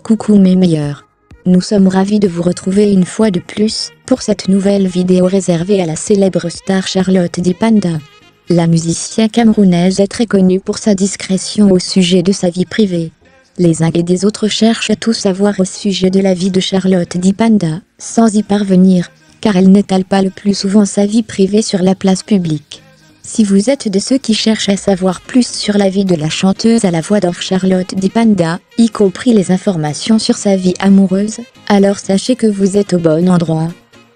Coucou mes meilleurs. Nous sommes ravis de vous retrouver une fois de plus, pour cette nouvelle vidéo réservée à la célèbre star Charlotte Dipanda. La musicienne camerounaise est très connue pour sa discrétion au sujet de sa vie privée. Les uns et des autres cherchent à tout savoir au sujet de la vie de Charlotte Dipanda, sans y parvenir, car elle n'étale pas le plus souvent sa vie privée sur la place publique. Si vous êtes de ceux qui cherchent à savoir plus sur la vie de la chanteuse à la voix d'or Charlotte Dipanda, y compris les informations sur sa vie amoureuse, alors sachez que vous êtes au bon endroit.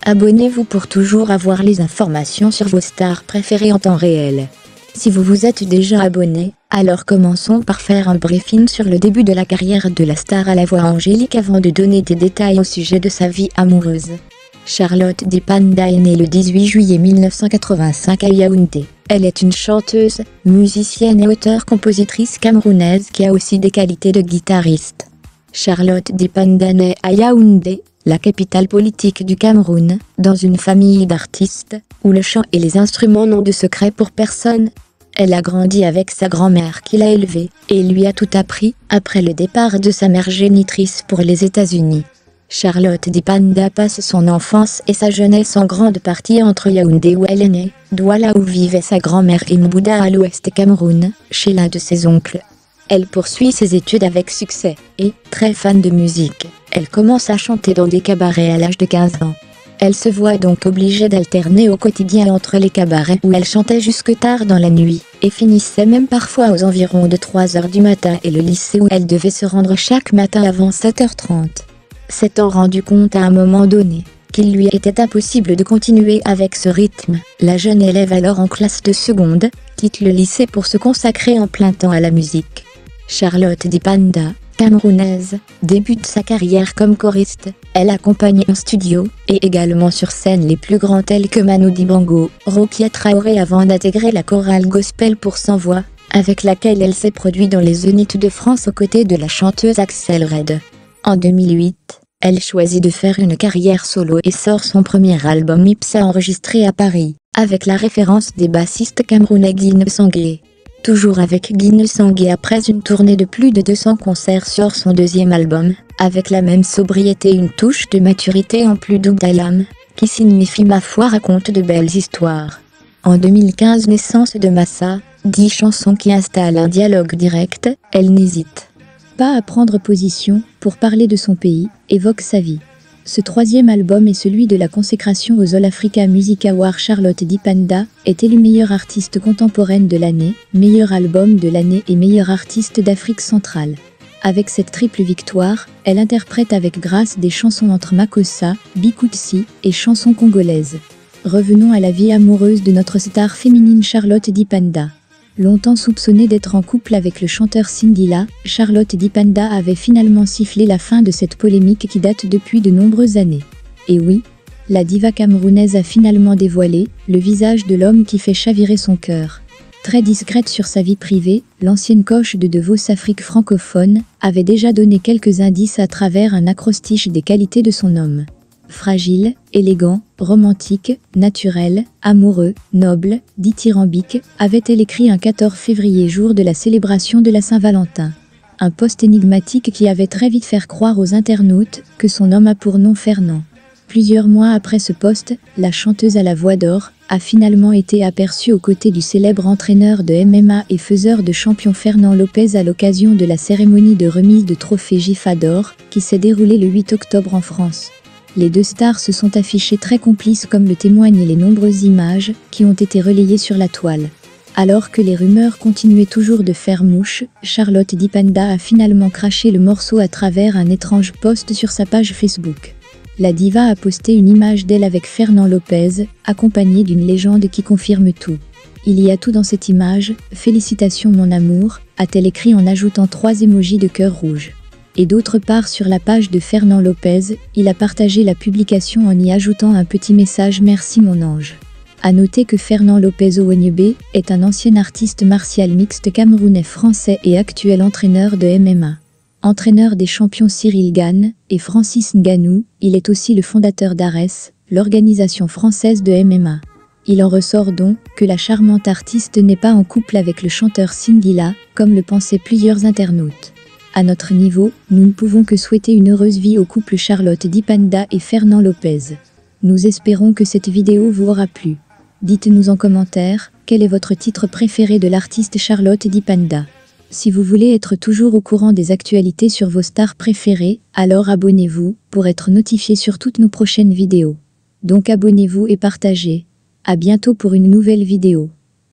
Abonnez-vous pour toujours avoir les informations sur vos stars préférées en temps réel. Si vous vous êtes déjà abonné, alors commençons par faire un briefing sur le début de la carrière de la star à la voix angélique avant de donner des détails au sujet de sa vie amoureuse. Charlotte Dipanda est née le 18 juillet 1985 à Yaoundé. Elle est une chanteuse, musicienne et auteure-compositrice camerounaise qui a aussi des qualités de guitariste. Charlotte Dipanda naît à Yaoundé, la capitale politique du Cameroun, dans une famille d'artistes, où le chant et les instruments n'ont de secret pour personne. Elle a grandi avec sa grand-mère qui l'a élevée, et lui a tout appris, après le départ de sa mère génitrice pour les États-Unis. Charlotte Dipanda passe son enfance et sa jeunesse en grande partie entre Yaoundé où elle est née, Douala où vivait sa grand-mère et Mbouda à l'ouest Cameroun, chez l'un de ses oncles. Elle poursuit ses études avec succès, et, très fan de musique, elle commence à chanter dans des cabarets à l'âge de 15 ans. Elle se voit donc obligée d'alterner au quotidien entre les cabarets où elle chantait jusque tard dans la nuit, et finissait même parfois aux environs de 3 heures du matin et le lycée où elle devait se rendre chaque matin avant 7h30. S'étant rendu compte à un moment donné qu'il lui était impossible de continuer avec ce rythme, la jeune élève alors en classe de seconde, quitte le lycée pour se consacrer en plein temps à la musique. Charlotte Dipanda, camerounaise, débute sa carrière comme choriste. Elle accompagne en studio, et également sur scène les plus grands tels que Manu Dibango, Rokia Traoré avant d'intégrer la chorale gospel pour sans voix, avec laquelle elle s'est produite dans les Zéniths de France aux côtés de la chanteuse Axel Red. En 2008, elle choisit de faire une carrière solo et sort son premier album Ipsa enregistré à Paris, avec la référence des bassistes camerounais Guine Sangué. Toujours avec Guine Sangué après une tournée de plus de 200 concerts sort son deuxième album, avec la même sobriété et une touche de maturité en plus double à l'âme, qui signifie ma foi raconte de belles histoires. En 2015 naissance de Massa, 10 chansons qui installent un dialogue direct, elle n'hésite pas à prendre position pour parler de son pays, évoque sa vie. Ce troisième album est celui de la consécration aux All Africa Music Awards. Charlotte Dipanda est élue meilleure artiste contemporaine de l'année, meilleur album de l'année et meilleure artiste d'Afrique centrale. Avec cette triple victoire, elle interprète avec grâce des chansons entre Makossa, Bikutsi et chansons congolaises. Revenons à la vie amoureuse de notre star féminine Charlotte Dipanda. Longtemps soupçonnée d'être en couple avec le chanteur Singila, Charlotte Dipanda avait finalement sifflé la fin de cette polémique qui date depuis de nombreuses années. Et oui, la diva camerounaise a finalement dévoilé le visage de l'homme qui fait chavirer son cœur. Très discrète sur sa vie privée, l'ancienne coach de Davos Afrique francophone avait déjà donné quelques indices à travers un acrostiche des qualités de son homme. Fragile, élégant, romantique, naturel, amoureux, noble, dithyrambique, avait-elle écrit un 14 février jour de la célébration de la Saint-Valentin. Un post énigmatique qui avait très vite fait croire aux internautes que son homme a pour nom Fernand. Plusieurs mois après ce post, la chanteuse à la voix d'or a finalement été aperçue aux côtés du célèbre entraîneur de MMA et faiseur de champion Fernand Lopez à l'occasion de la cérémonie de remise de trophée GIFA d'or qui s'est déroulée le 8 octobre en France. Les deux stars se sont affichées très complices comme le témoignent les nombreuses images qui ont été relayées sur la toile. Alors que les rumeurs continuaient toujours de faire mouche, Charlotte Dipanda a finalement craché le morceau à travers un étrange post sur sa page Facebook. La diva a posté une image d'elle avec Fernand Lopez, accompagnée d'une légende qui confirme tout. Il y a tout dans cette image, félicitations mon amour, a-t-elle écrit en ajoutant 3 émojis de cœur rouge. Et d'autre part sur la page de Fernand Lopez, il a partagé la publication en y ajoutant un petit message « Merci mon ange ». À noter que Fernand Lopez Owonyebe est un ancien artiste martial mixte camerounais français et actuel entraîneur de MMA. Entraîneur des champions Cyril Gane et Francis Ngannou, il est aussi le fondateur d'Ares, l'organisation française de MMA. Il en ressort donc que la charmante artiste n'est pas en couple avec le chanteur Singila, comme le pensaient plusieurs internautes. À notre niveau, nous ne pouvons que souhaiter une heureuse vie au couple Charlotte Dipanda et Fernand Lopez. Nous espérons que cette vidéo vous aura plu. Dites-nous en commentaire, quel est votre titre préféré de l'artiste Charlotte Dipanda. Si vous voulez être toujours au courant des actualités sur vos stars préférées, alors abonnez-vous, pour être notifié sur toutes nos prochaines vidéos. Donc abonnez-vous et partagez. À bientôt pour une nouvelle vidéo.